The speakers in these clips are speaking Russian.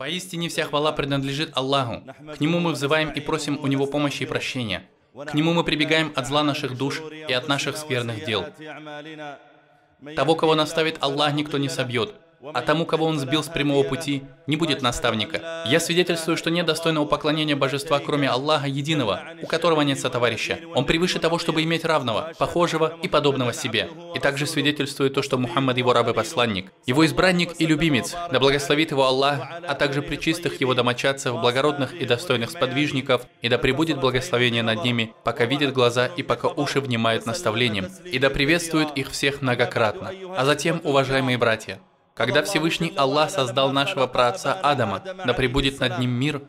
Поистине вся хвала принадлежит Аллаху. К Нему мы взываем и просим у Него помощи и прощения. К Нему мы прибегаем от зла наших душ и от наших скверных дел. Того, кого наставит Аллах, никто не собьет, а тому, кого Он сбил с прямого пути, не будет наставника. Я свидетельствую, что нет достойного поклонения божества, кроме Аллаха Единого, у которого нет сотоварища. Он превыше того, чтобы иметь равного, похожего и подобного себе. И также свидетельствует то, что Мухаммад его раб и посланник, его избранник и любимец, да благословит его Аллах, а также пречистых его домочадцев, благородных и достойных сподвижников, и да пребудет благословение над ними, пока видят глаза и пока уши внимают наставлениям, и да приветствует их всех многократно. А затем, уважаемые братья, когда Всевышний Аллах создал нашего праотца Адама, да пребудет над ним мир,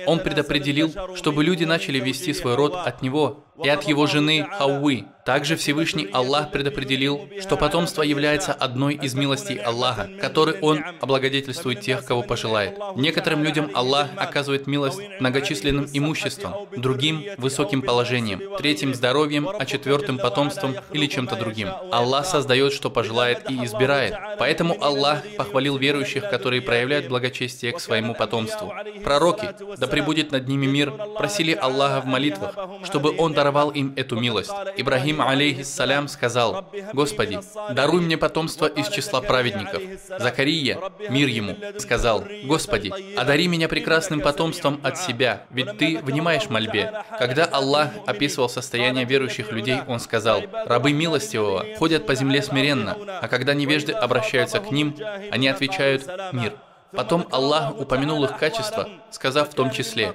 Он предопределил, чтобы люди начали вести свой род от него и от его жены Хауи. Также Всевышний Аллах предопределил, что потомство является одной из милостей Аллаха, которой Он облагодетельствует тех, кого пожелает. Некоторым людям Аллах оказывает милость многочисленным имуществом, другим – высоким положением, третьим – здоровьем, а четвертым – потомством или чем-то другим. Аллах создает, что пожелает, и избирает. Поэтому Аллах похвалил верующих, которые проявляют благочестие к своему потомству. Пророки, да пребудет над ними мир, просили Аллаха в молитвах, чтобы Он даровал им эту милость. Ибрахим, алейхиссалям, сказал: «Господи, даруй мне потомство из числа праведников». Закария, мир ему, сказал: «Господи, одари меня прекрасным потомством от себя, ведь Ты внимаешь мольбе». Когда Аллах описывал состояние верующих людей, Он сказал: «Рабы милостивого ходят по земле смиренно, а когда невежды обращаются к ним, они отвечают: мир». Потом Аллах упомянул их качества, сказав в том числе: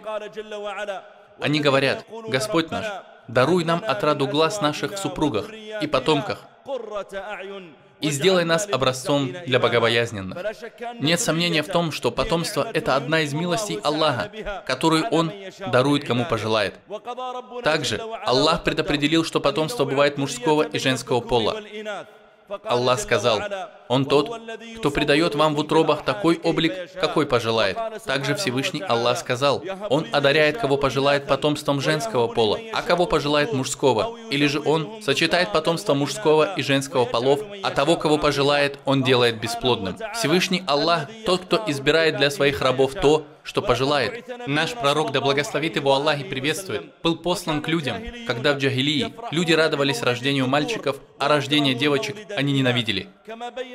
«Они говорят: Господь наш, даруй нам отраду глаз наших в супругах и потомках, и сделай нас образцом для богобоязненных». Нет сомнения в том, что потомство – это одна из милостей Аллаха, которую Он дарует кому пожелает. Также Аллах предопределил, что потомство бывает мужского и женского пола. Аллах сказал: «Он тот, кто придает вам в утробах такой облик, какой пожелает». Также Всевышний Аллах сказал: «Он одаряет, кого пожелает, потомством женского пола, а кого пожелает мужского. Или же Он сочетает потомство мужского и женского полов, а того, кого пожелает, Он делает бесплодным». Всевышний Аллах – тот, кто избирает для своих рабов то, что пожелает. Наш пророк, да благословит его Аллах и приветствует, был послан к людям, когда в джахилии люди радовались рождению мальчиков, а рождение девочек они ненавидели.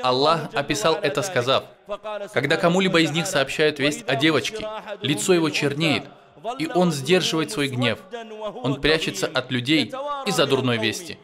Аллах описал это, сказав: «Когда кому-либо из них сообщают весть о девочке, лицо его чернеет, и он сдерживает свой гнев. Он прячется от людей из-за дурной вести.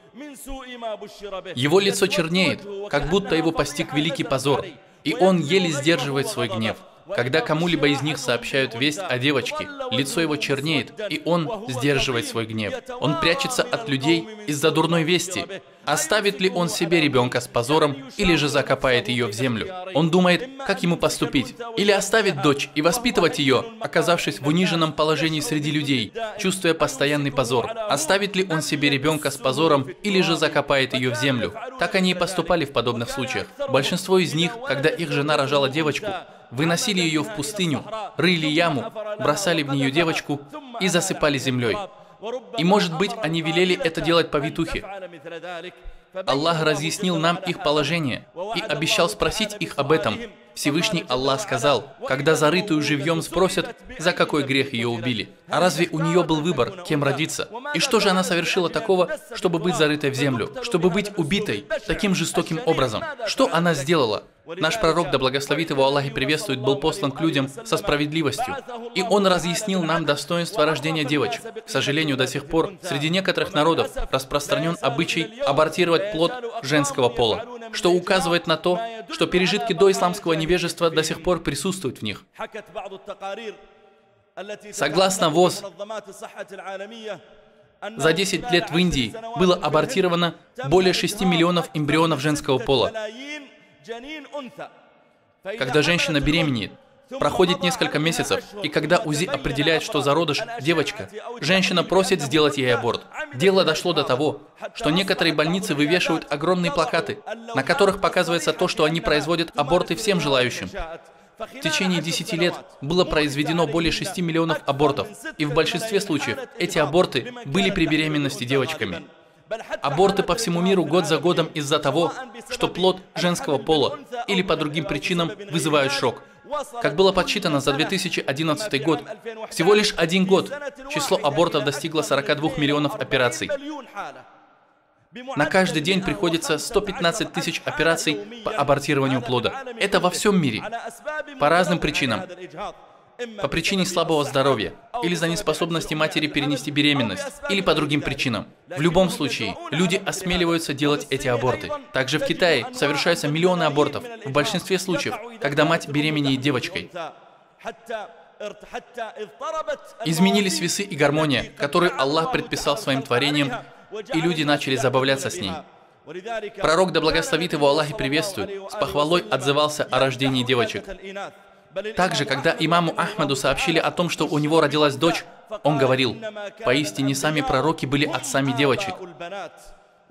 Его лицо чернеет, как будто его постиг великий позор, и он еле сдерживает свой гнев. Когда кому-либо из них сообщают весть о девочке, лицо его чернеет, и он сдерживает свой гнев. Он прячется от людей из-за дурной вести. Оставит ли он себе ребенка с позором, или же закопает ее в землю? Он думает, как ему поступить. Или оставить дочь и воспитывать ее, оказавшись в униженном положении среди людей, чувствуя постоянный позор. Оставит ли он себе ребенка с позором, или же закопает ее в землю? Так они и поступали в подобных случаях. Большинство из них, когда их жена рожала девочку, выносили ее в пустыню, рыли яму, бросали в нее девочку и засыпали землей. И, может быть, они велели это делать повитухе. Аллах разъяснил нам их положение и обещал спросить их об этом. Всевышний Аллах сказал: «Когда зарытую живьем спросят, за какой грех ее убили. А разве у нее был выбор, кем родиться? И что же она совершила такого, чтобы быть зарытой в землю, чтобы быть убитой таким жестоким образом? Что она сделала?» Наш пророк, да благословит его Аллах и приветствует, был послан к людям со справедливостью. И он разъяснил нам достоинство рождения девочек. К сожалению, до сих пор среди некоторых народов распространен обычай абортировать плод женского пола, что указывает на то, что пережитки доисламского невежества до сих пор присутствуют в них. Согласно ВОЗ, за 10 лет в Индии было абортировано более 6 миллионов эмбрионов женского пола. Когда женщина беременеет, проходит несколько месяцев, и когда УЗИ определяет, что зародыш – девочка, женщина просит сделать ей аборт. Дело дошло до того, что некоторые больницы вывешивают огромные плакаты, на которых показывается то, что они производят аборты всем желающим. В течение 10 лет было произведено более 6 миллионов абортов, и в большинстве случаев эти аборты были при беременности девочками. Аборты по всему миру год за годом из-за того, что плод женского пола или по другим причинам вызывают шок. Как было подсчитано за 2011 год, всего лишь 1 год число абортов достигло 42 миллионов операций. На каждый день приходится 115 тысяч операций по абортированию плода. Это во всем мире. По разным причинам. По причине слабого здоровья, или за неспособности матери перенести беременность, или по другим причинам. В любом случае, люди осмеливаются делать эти аборты. Также в Китае совершаются миллионы абортов, в большинстве случаев, когда мать беременеет девочкой. Изменились весы и гармония, которые Аллах предписал своим творением, и люди начали забавляться с ней. Пророк, да благословит его Аллах и приветствует, с похвалой отзывался о рождении девочек. Также, когда имаму Ахмаду сообщили о том, что у него родилась дочь, он говорил: «Поистине сами пророки были отцами девочек».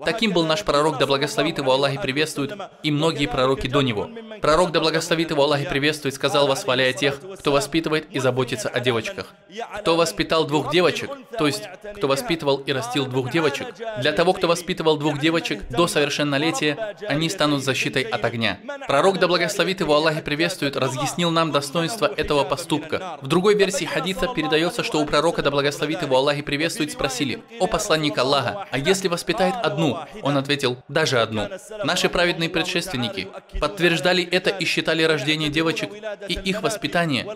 Таким был наш пророк, да благословит его Аллах и приветствует, и многие пророки до него. Пророк, да благословит его Аллах и приветствует, сказал, восхваляя тех, кто воспитывает и заботится о девочках. Кто воспитал 2 девочек, то есть, кто воспитывал и растил 2 девочек, для того, кто воспитывал 2 девочек до совершеннолетия, они станут защитой от огня. Пророк, да благословит его Аллах и приветствует, разъяснил нам достоинство этого поступка. В другой версии хадиса передается, что у пророка, да благословит его Аллах и приветствует, спросили: «О посланник Аллаха, а если воспитает одну?» Он ответил: «Даже одну». Наши праведные предшественники подтверждали это и считали рождение девочек и их воспитание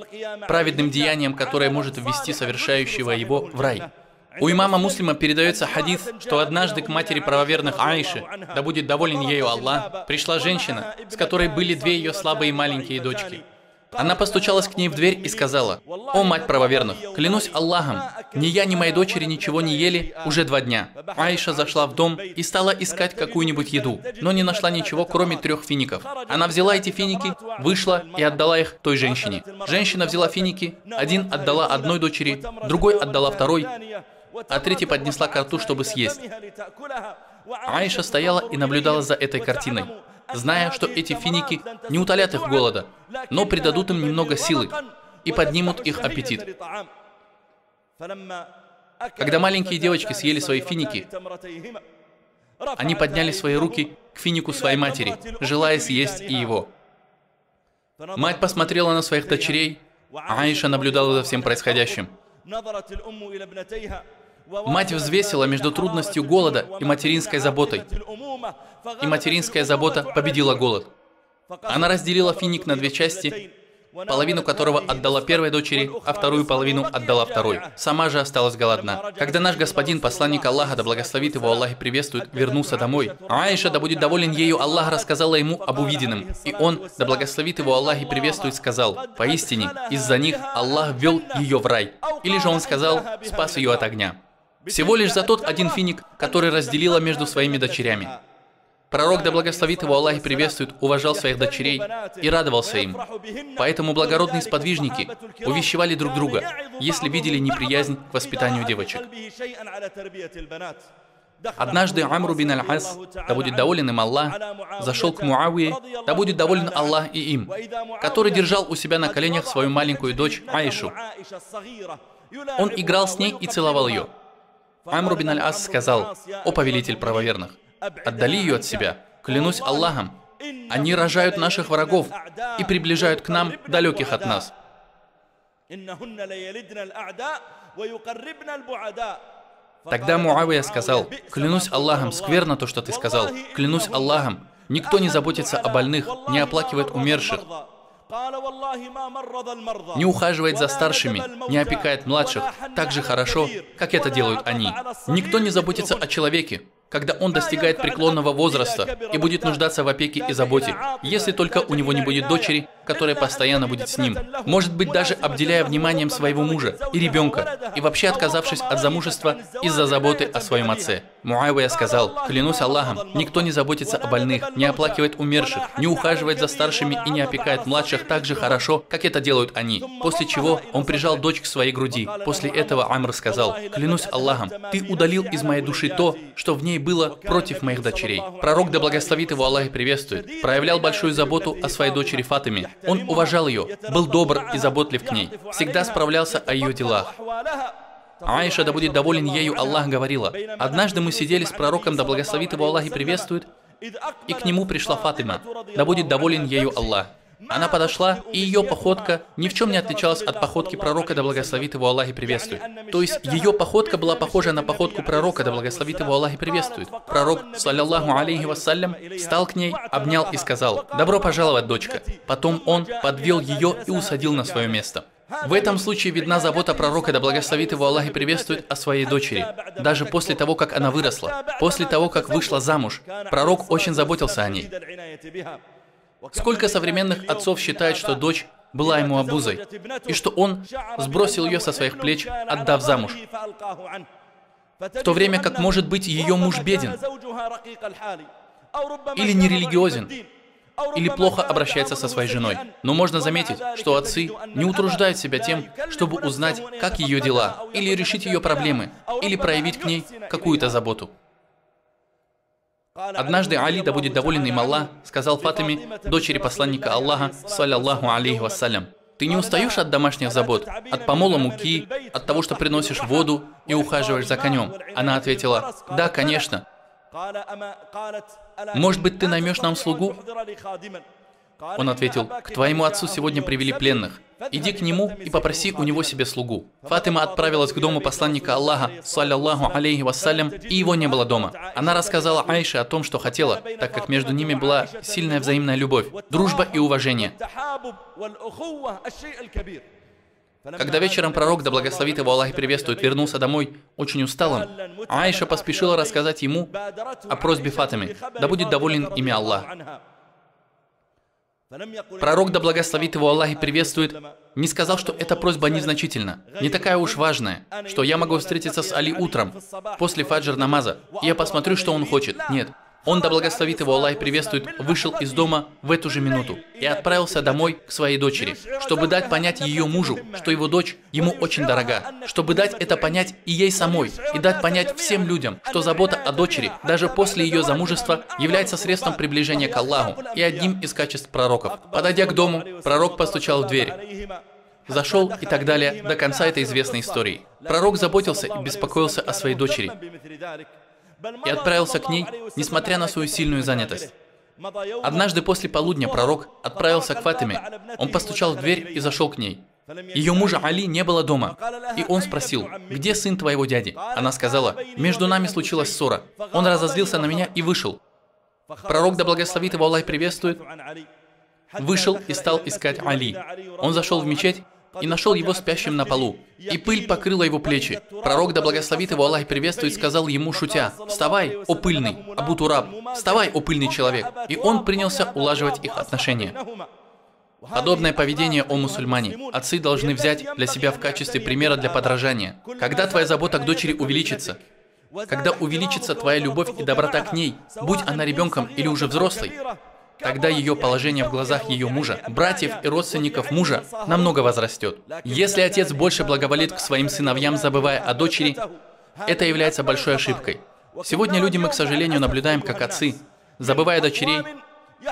праведным деянием, которое может ввести совершающего его в рай. У имама Муслима передается хадис, что однажды к матери правоверных Аиши, да будет доволен ею Аллах, пришла женщина, с которой были 2 ее слабые маленькие дочки. Она постучалась к ней в дверь и сказала: «О, мать правоверных, клянусь Аллахом, ни я, ни мои дочери ничего не ели уже 2 дня». Аиша зашла в дом и стала искать какую-нибудь еду, но не нашла ничего, кроме 3 фиников. Она взяла эти финики, вышла и отдала их той женщине. Женщина взяла финики, один отдала одной дочери, другой отдала второй, а третий поднесла ко рту, чтобы съесть. Аиша стояла и наблюдала за этой картиной, зная, что эти финики не утолят их голода, но придадут им немного силы и поднимут их аппетит. Когда маленькие девочки съели свои финики, они подняли свои руки к финику своей матери, желая съесть и его. Мать посмотрела на своих дочерей, а Аиша наблюдала за всем происходящим. Мать взвесила между трудностью голода и материнской заботой. И материнская забота победила голод. Она разделила финик на 2 части, половину которого отдала первой дочери, а вторую половину отдала второй. Сама же осталась голодна. Когда наш господин, посланник Аллаха, да благословит его Аллах и приветствует, вернулся домой, Аиша, да будет доволен ею Аллах, рассказала ему об увиденном. И он, да благословит его Аллах и приветствует, сказал: «Поистине, из-за них Аллах ввел ее в рай». Или же он сказал: «Спас ее от огня». Всего лишь за тот 1 финик, который разделила между своими дочерями. Пророк, да благословит его Аллах и приветствует, уважал своих дочерей и радовался им. Поэтому благородные сподвижники увещевали друг друга, если видели неприязнь к воспитанию девочек. Однажды Амру бин аль-Ас, да будет доволен им Аллах, зашел к Муавие, да будет доволен Аллах и им, который держал у себя на коленях свою маленькую дочь Аишу. Он играл с ней и целовал ее. Амру бин аль-Ас сказал: «О повелитель правоверных, отдали ее от себя, клянусь Аллахом, они рожают наших врагов и приближают к нам далеких от нас». Тогда Муавия сказал: «Клянусь Аллахом, скверно то, что ты сказал. Клянусь Аллахом, никто не заботится о больных, не оплакивает умерших, не ухаживает за старшими, не опекает младших так же хорошо, как это делают они. Никто не заботится о человеке, когда он достигает преклонного возраста и будет нуждаться в опеке и заботе, если только у него не будет дочери, которая постоянно будет с ним, может быть, даже обделяя вниманием своего мужа и ребенка, и вообще отказавшись от замужества из-за заботы о своем отце». Муавия сказал: «Клянусь Аллахом, никто не заботится о больных, не оплакивает умерших, не ухаживает за старшими и не опекает младших так же хорошо, как это делают они». После чего он прижал дочь к своей груди. После этого Амр сказал: «Клянусь Аллахом, ты удалил из моей души то, что в ней было против моих дочерей». Пророк, да благословит его Аллах и приветствует, проявлял большую заботу о своей дочери Фатиме. Он уважал ее, был добр и заботлив к ней, всегда справлялся о ее делах. Аиша, да будет доволен ею Аллах, говорила: «Однажды мы сидели с пророком, да благословит его Аллах и приветствует, и к нему пришла Фатима, да будет доволен ею Аллах. Она подошла, и ее походка ни в чем не отличалась от походки пророка, да благословит его Аллах и приветствует. То есть ее походка была похожа на походку пророка, да благословит его Аллах и приветствует. Пророк, саллаллаху алейхи вассалям, встал к ней, обнял и сказал: «Добро пожаловать, дочка». Потом он подвел ее и усадил на свое место. В этом случае видна забота пророка, да благословит его Аллах и приветствует, о своей дочери. Даже после того, как она выросла, после того, как вышла замуж, пророк очень заботился о ней. Сколько современных отцов считают, что дочь была ему обузой, и что он сбросил ее со своих плеч, отдав замуж, в то время как, может быть, ее муж беден, или нерелигиозен, или плохо обращается со своей женой. Но можно заметить, что отцы не утруждают себя тем, чтобы узнать, как ее дела, или решить ее проблемы, или проявить к ней какую-то заботу. Однажды Али, да будет доволен им Аллах, сказал Фатиме, дочери посланника Аллаха, саллаллаху алейхи вассалям: «Ты не устаешь от домашних забот, от помола муки, от того, что приносишь воду и ухаживаешь за конем?» Она ответила: «Да, конечно». «Может быть, ты наймешь нам слугу?» Он ответил: «К твоему отцу сегодня привели пленных. Иди к нему и попроси у него себе слугу». Фатима отправилась к дому посланника Аллаха, саллаллаху алейхи вассалям, и его не было дома. Она рассказала Аише о том, что хотела, так как между ними была сильная взаимная любовь, дружба и уважение. Когда вечером пророк, да благословит его Аллах и приветствует, вернулся домой очень усталым, Аиша поспешила рассказать ему о просьбе Фатимы, да будет доволен ими Аллах. Пророк, да благословит его Аллах и приветствует, не сказал, что эта просьба незначительна, не такая уж важная, что я могу встретиться с Али утром, после фаджр намаза, и я посмотрю, что он хочет. Нет. Он, да благословит его Аллах и приветствует, вышел из дома в эту же минуту и отправился домой к своей дочери, чтобы дать понять ее мужу, что его дочь ему очень дорога, чтобы дать это понять и ей самой, и дать понять всем людям, что забота о дочери, даже после ее замужества, является средством приближения к Аллаху и одним из качеств пророков. Подойдя к дому, пророк постучал в дверь, зашел и так далее до конца этой известной истории. Пророк заботился и беспокоился о своей дочери и отправился к ней, несмотря на свою сильную занятость. Однажды после полудня пророк отправился к Фатиме. Он постучал в дверь и зашел к ней. Ее мужа Али не было дома, и он спросил: «Где сын твоего дяди?» Она сказала: «Между нами случилась ссора. Он разозлился на меня и вышел». Пророк, да благословит его Аллах и приветствует, вышел и стал искать Али. Он зашел в мечеть и нашел его спящим на полу, и пыль покрыла его плечи. Пророк, да благословит его Аллах и приветствует, сказал ему, шутя: «Вставай, о пыльный, Абу Тураб, вставай, о пыльный человек». И он принялся улаживать их отношения. Подобное поведение, о мусульмане, отцы должны взять для себя в качестве примера для подражания. Когда твоя забота к дочери увеличится, когда увеличится твоя любовь и доброта к ней, будь она ребенком или уже взрослой, тогда ее положение в глазах ее мужа, братьев и родственников мужа намного возрастет. Если отец больше благоволит к своим сыновьям, забывая о дочери, это является большой ошибкой. Сегодня люди, мы, к сожалению, наблюдаем, как отцы, забывая дочерей,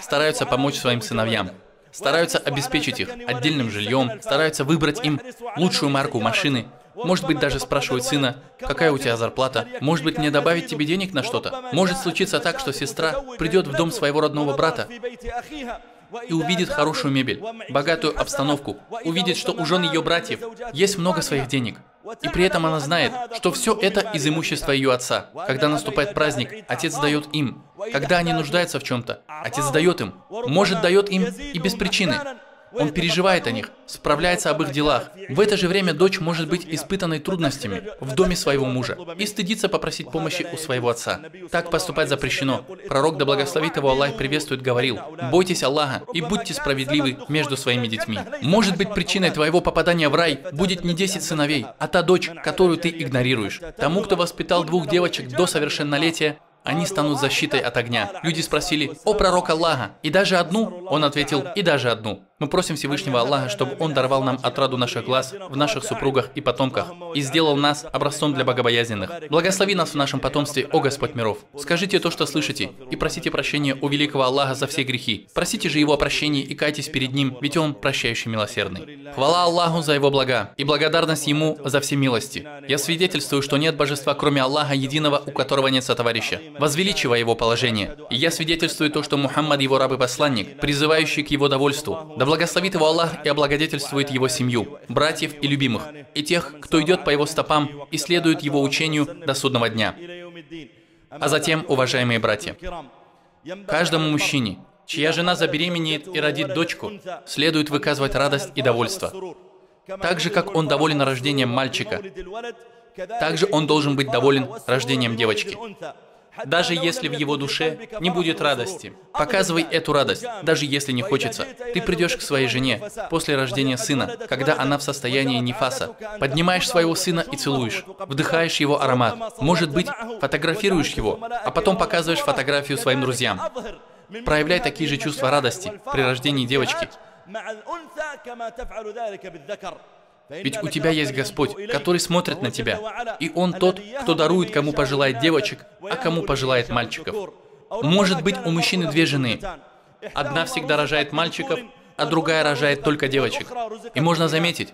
стараются помочь своим сыновьям, стараются обеспечить их отдельным жильем, стараются выбрать им лучшую марку машины. Может быть, даже спрашивают сына: «Какая у тебя зарплата? Может быть, мне добавить тебе денег на что-то?» Может случиться так, что сестра придет в дом своего родного брата и увидит хорошую мебель, богатую обстановку, увидит, что у жен ее братьев есть много своих денег. И при этом она знает, что все это из имущества ее отца. Когда наступает праздник, отец дает им. Когда они нуждаются в чем-то, отец дает им. Может, дает им и без причины. Он переживает о них, справляется об их делах. В это же время дочь может быть испытанной трудностями в доме своего мужа и стыдится попросить помощи у своего отца. Так поступать запрещено. Пророк, да благословит его Аллах приветствует, говорил: «Бойтесь Аллаха и будьте справедливы между своими детьми». Может быть, причиной твоего попадания в рай будет не 10 сыновей, а та дочь, которую ты игнорируешь. Тому, кто воспитал 2 девочек до совершеннолетия, они станут защитой от огня. Люди спросили: «О пророк Аллаха, и даже одну?» Он ответил: «И даже одну». Мы просим Всевышнего Аллаха, чтобы Он даровал нам отраду наших глаз в наших супругах и потомках и сделал нас образцом для богобоязненных. Благослови нас в нашем потомстве, о Господь миров. Скажите то, что слышите, и просите прощения у великого Аллаха за все грехи. Просите же Его о прощении и кайтесь перед Ним, ведь Он прощающий милосердный. Хвала Аллаху за Его блага и благодарность Ему за все милости. Я свидетельствую, что нет божества, кроме Аллаха, единого, у которого нет сотоварища, возвеличивая Его положение. И я свидетельствую то, что Мухаммад Его раб и посланник, призывающий к Его довольству. Да благословит Его Аллах и облагодетельствует Его семью, братьев и любимых, и тех, кто идет по Его стопам и следует Его учению до судного дня. А затем, уважаемые братья, каждому мужчине, чья жена забеременеет и родит дочку, следует выказывать радость и довольство. Так же, как он доволен рождением мальчика, также он должен быть доволен рождением девочки. Даже если в его душе не будет радости, показывай эту радость, даже если не хочется. Ты придешь к своей жене после рождения сына, когда она в состоянии нифаса, поднимаешь своего сына и целуешь, вдыхаешь его аромат, может быть, фотографируешь его, а потом показываешь фотографию своим друзьям. Проявляй такие же чувства радости при рождении девочки. Ведь у тебя есть Господь, который смотрит на тебя, и Он тот, кто дарует, кому пожелает девочек, а кому пожелает мальчиков. Может быть, у мужчины две жены. Одна всегда рожает мальчиков, а другая рожает только девочек. И можно заметить,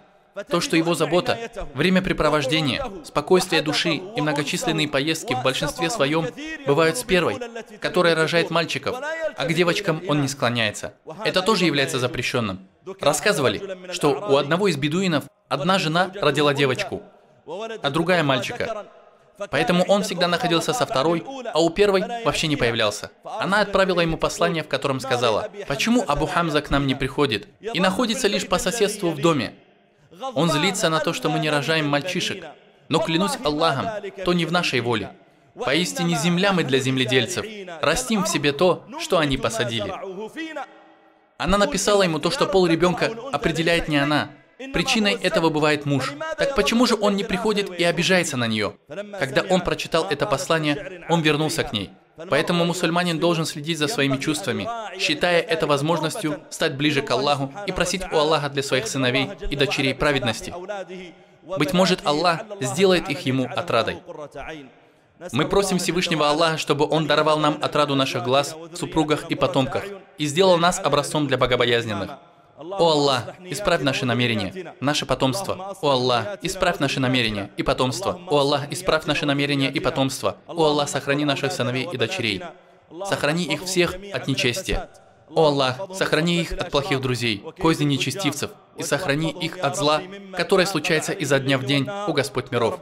то, что его забота, времяпрепровождение, спокойствие души и многочисленные поездки в большинстве своем бывают с первой, которая рожает мальчиков, а к девочкам он не склоняется. Это тоже является запрещенным. Рассказывали, что у одного из бедуинов одна жена родила девочку, а другая мальчика. Поэтому он всегда находился со второй, а у первой вообще не появлялся. Она отправила ему послание, в котором сказала: «Почему Абу Хамза к нам не приходит и находится лишь по соседству в доме? Он злится на то, что мы не рожаем мальчишек. Но клянусь Аллахом, то не в нашей воле. Поистине земля мы для земледельцев. Растим в себе то, что они посадили». Она написала ему то, что пол ребенка определяет не она. Причиной этого бывает муж. Так почему же он не приходит и обижается на нее? Когда он прочитал это послание, он вернулся к ней. Поэтому мусульманин должен следить за своими чувствами, считая это возможностью стать ближе к Аллаху и просить у Аллаха для своих сыновей и дочерей праведности. Быть может, Аллах сделает их ему отрадой. Мы просим Всевышнего Аллаха, чтобы Он даровал нам отраду наших глаз, супругах и потомках и сделал нас образцом для богобоязненных. О Аллах, исправь наши намерения, наше потомство. О Аллах, исправь наши намерения и потомство. О Аллах, исправь наши намерения и потомство. О Аллах, сохрани наших сыновей и дочерей. Сохрани их всех от нечестия. О Аллах, сохрани их от плохих друзей, козни нечестивцев, и сохрани их от зла, которое случается изо дня в день, о Господь миров.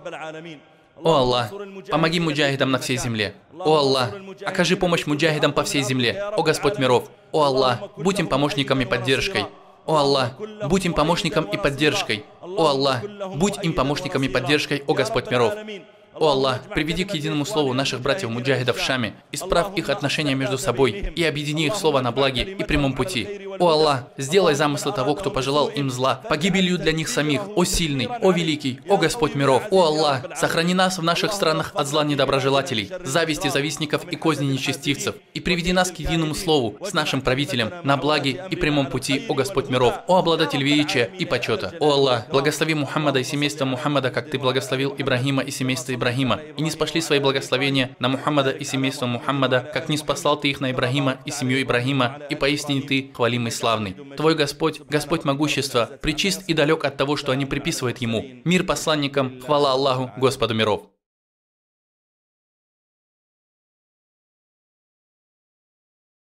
О Аллах, помоги муджахидам на всей земле. О Аллах, окажи помощь муджахидам по всей земле, о Господь миров. О Аллах, будь им помощником и поддержкой. О Аллах, будь им помощником и поддержкой. О Аллах, будь им помощником и поддержкой, о Господь миров. О Аллах, приведи к единому слову наших братьев-муджахидов в Шаме, исправь их отношения между собой и объедини их слово на благе и прямом пути. О Аллах, сделай замыслы того, кто пожелал им зла, погибелью для них самих, о сильный, о великий, о Господь миров. О Аллах, сохрани нас в наших странах от зла недоброжелателей, зависти завистников и козни нечестивцев, и приведи нас к единому слову с нашим правителем на благе и прямом пути, о Господь миров, о обладатель величия и почета. О Аллах, благослови Мухаммада и семейство Мухаммада, как Ты благословил Ибрахима и семейство Ибрахима, и не спошли свои благословения на Мухаммада и семейство Мухаммада, как не спаслал Ты их на Ибрахима и семью Ибрахима, и поистине Ты хвалимый славный. Твой Господь, Господь могущества, пречист и далек от того, что они приписывают Ему. Мир посланникам, хвала Аллаху, Господу миров.